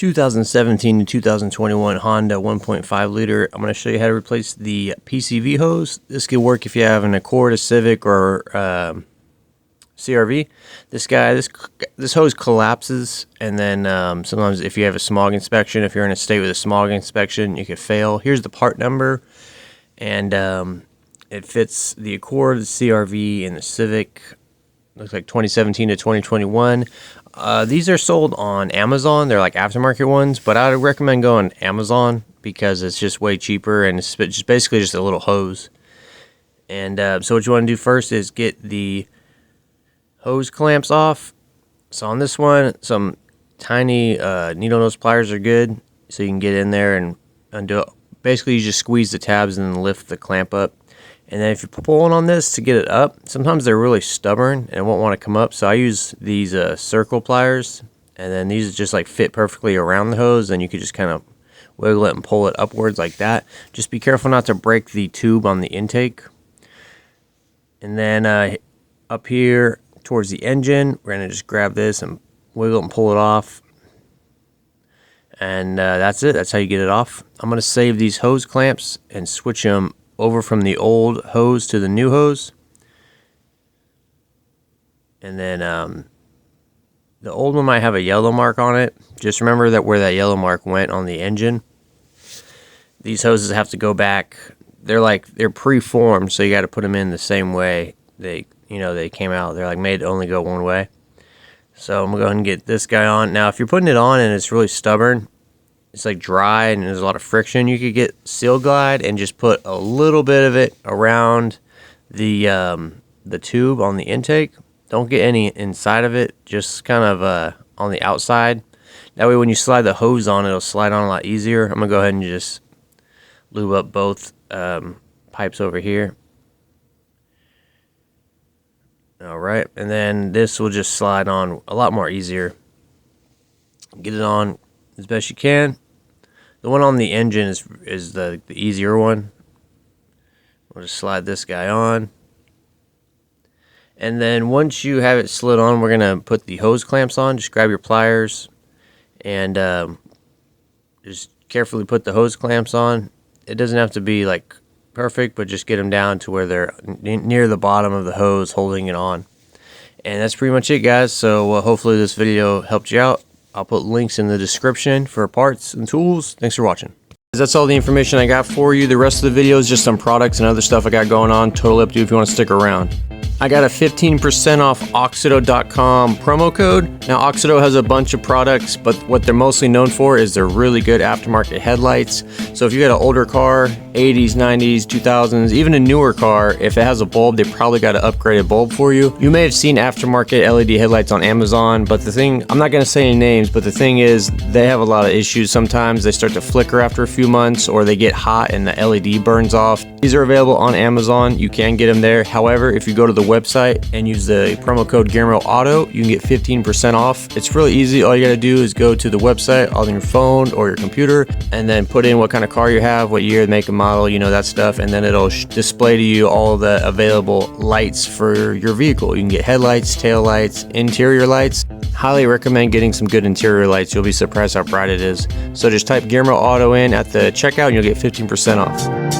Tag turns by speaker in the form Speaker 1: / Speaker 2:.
Speaker 1: 2017 to 2021 Honda 1.5 liter. I'm going to show you how to replace the PCV hose. This could work if you have an Accord, a Civic, or CRV. This hose collapses, and then sometimes if you have a smog inspection, if you're in a state with a smog inspection, you could fail. Here's the part number, and it fits the Accord, the CRV, and the Civic. Looks like 2017 to 2021. These are sold on Amazon. They're like aftermarket ones, but I would recommend going Amazon because it's just way cheaper, and it's just basically just a little hose. And so what you want to do first is get the hose clamps off. So on this one, some tiny needle nose pliers are good, so you can get in there and undo it. Basically, you just squeeze the tabs and then lift the clamp up. And then if you're pulling on this to get it up, sometimes they're really stubborn and won't want to come up. So I use these circle pliers, and then these just like fit perfectly around the hose, and you could just kind of wiggle it and pull it upwards like that. Just be careful not to break the tube on the intake. And then up here towards the engine, we're going to just grab this and wiggle and pull it off. And that's it. That's how you get it off. I'm going to save these hose clamps and switch them over from the old hose to the new hose. And then the old one might have a yellow mark on it. Just remember that where that yellow mark went on the engine. These hoses have to go back. They're pre-formed, so you got to put them in the same way they came out. They're like made to only go one way. So I'm gonna go ahead and get this guy on. Now if you're putting it on and it's really stubborn, it's like dry and there's a lot of friction, you could get Seal Glide and just put a little bit of it around the tube on the intake. Don't get any inside of it, just kind of on the outside. That way when you slide the hose on, it'll slide on a lot easier. I'm gonna go ahead and just lube up both pipes over here. Alright, and then this will just slide on a lot more easier. Get it on as best you can. The one on the engine is the easier one. We'll just slide this guy on. And then once you have it slid on, we're going to put the hose clamps on. Just grab your pliers and just carefully put the hose clamps on. It doesn't have to be like perfect, but just get them down to where they're near the bottom of the hose holding it on. And that's pretty much it, guys. So hopefully this video helped you out. I'll put links in the description for parts and tools. Thanks for watching. That's all the information I got for you. The rest of the video is just some products and other stuff I got going on. Totally up to you if you want to stick around. I got a 15% off Oxido.com promo code. Now Oxido has a bunch of products, but what they're mostly known for is they're really good aftermarket headlights. So if you got an older car, 80s, 90s, 2000s, even a newer car, if it has a bulb, they probably got an upgraded bulb for you. You may have seen aftermarket LED headlights on Amazon, but the thing, I'm not going to say any names, but the thing is they have a lot of issues. Sometimes they start to flicker after a few months, or they get hot and the LED burns off. These are available on Amazon. You can get them there. However, if you go to the website and use the promo code Auto, you can get 15% off. It's really easy. All you got to do is go to the website on your phone or your computer and then put in what kind of car you have, what year, make and model, that stuff, and then it'll display to you all of the available lights for your vehicle. You can get headlights, tail lights, interior lights. Highly recommend getting some good interior lights. You'll be surprised how bright it is. So just type Auto in at the checkout and you'll get 15% off.